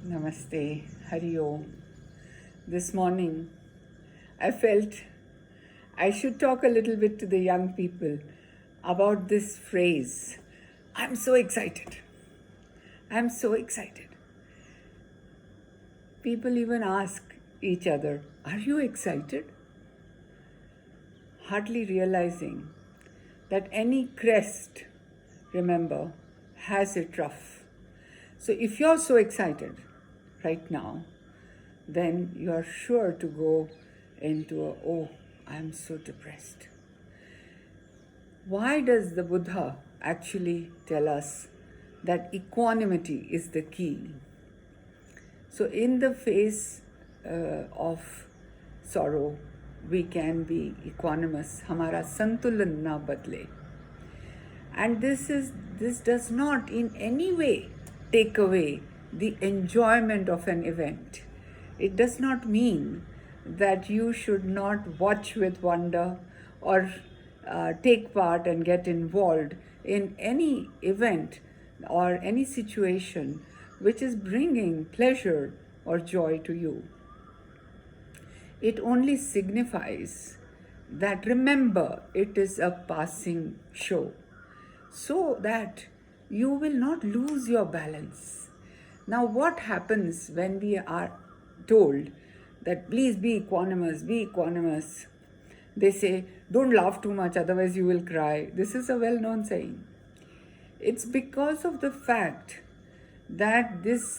Namaste, Hari Om. This morning, I felt I should talk a little bit to the young people about this phrase. I'm so excited. I'm so excited. People even ask each other, are you excited? Hardly realizing that any crest, remember, has a trough. So if you're so excited right now, then you are sure to go into oh, I'm so depressed. Why does the Buddha actually tell us that equanimity is the key? So in the face of sorrow, we can be equanimous. Hamara santulan na badle. And this does not in any way take away the enjoyment of an event. It does not mean that you should not watch with wonder or take part and get involved in any event or any situation which is bringing pleasure or joy to you. It only signifies that remember it is a passing show, so that you will not lose your balance. Now, what happens when we are told that please be equanimous, be equanimous? They say, don't laugh too much, otherwise you will cry. This is a well-known saying. It's because of the fact that this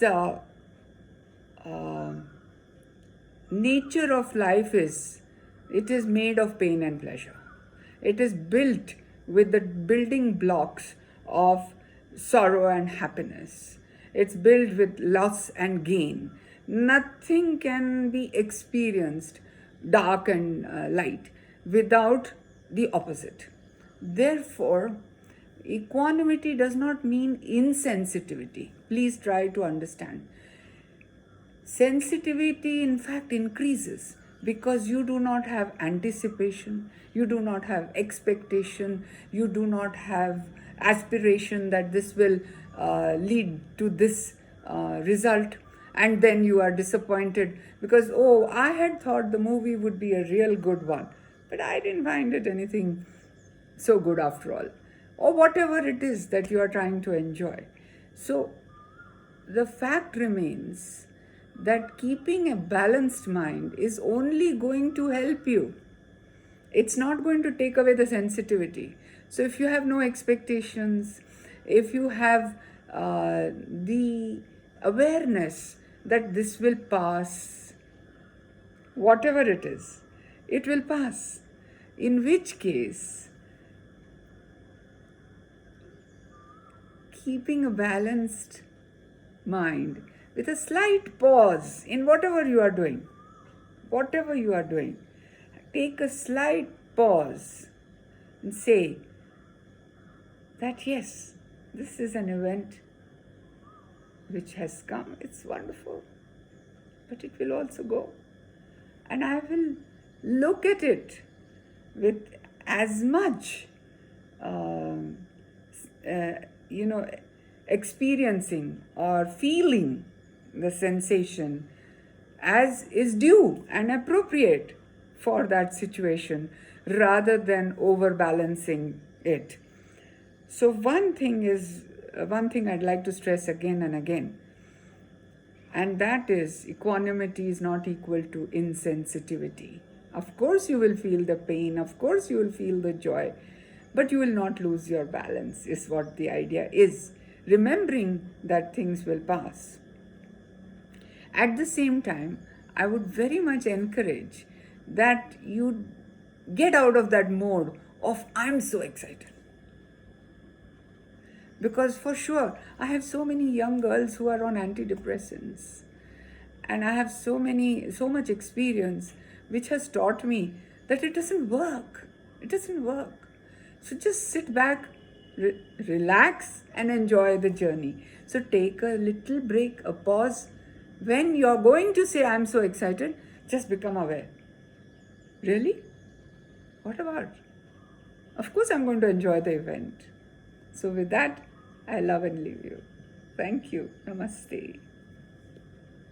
nature of life it is made of pain and pleasure. It is built with the building blocks of sorrow and happiness. It's built with loss and gain. Nothing can be experienced, dark and light, without the opposite. Therefore, equanimity does not mean insensitivity. Please try to understand. Sensitivity, in fact, increases because you do not have anticipation, you do not have expectation, you do not have aspiration that this will lead to this result, and then you are disappointed because, oh, I had thought the movie would be a real good one, but I didn't find it anything so good after all, or whatever it is that you are trying to enjoy. So the fact remains that keeping a balanced mind is only going to help you. It's not going to take away the sensitivity. So if you have no expectations, if you have the awareness that this will pass, whatever it will pass. In which case, keeping a balanced mind with a slight pause in whatever you are doing, take a slight pause and say that yes, this is an event which has come, it's wonderful, but it will also go. And I will look at it with as much, experiencing or feeling the sensation as is due and appropriate for that situation rather than overbalancing it. So one thing I'd like to stress again and again, and that is equanimity is not equal to insensitivity. Of course you will feel the pain, of course you will feel the joy, but you will not lose your balance, is what the idea is. Remembering that things will pass. At the same time, I would very much encourage that you get out of that mode of I'm so excited. Because for sure, I have so many young girls who are on antidepressants. And I have so much experience which has taught me that it doesn't work. It doesn't work. So just sit back, relax and enjoy the journey. So take a little break, a pause. When you're going to say, I'm so excited, just become aware. Really? What about? Of course, I'm going to enjoy the event. So with that, I love and leave you. Thank you. Namaste.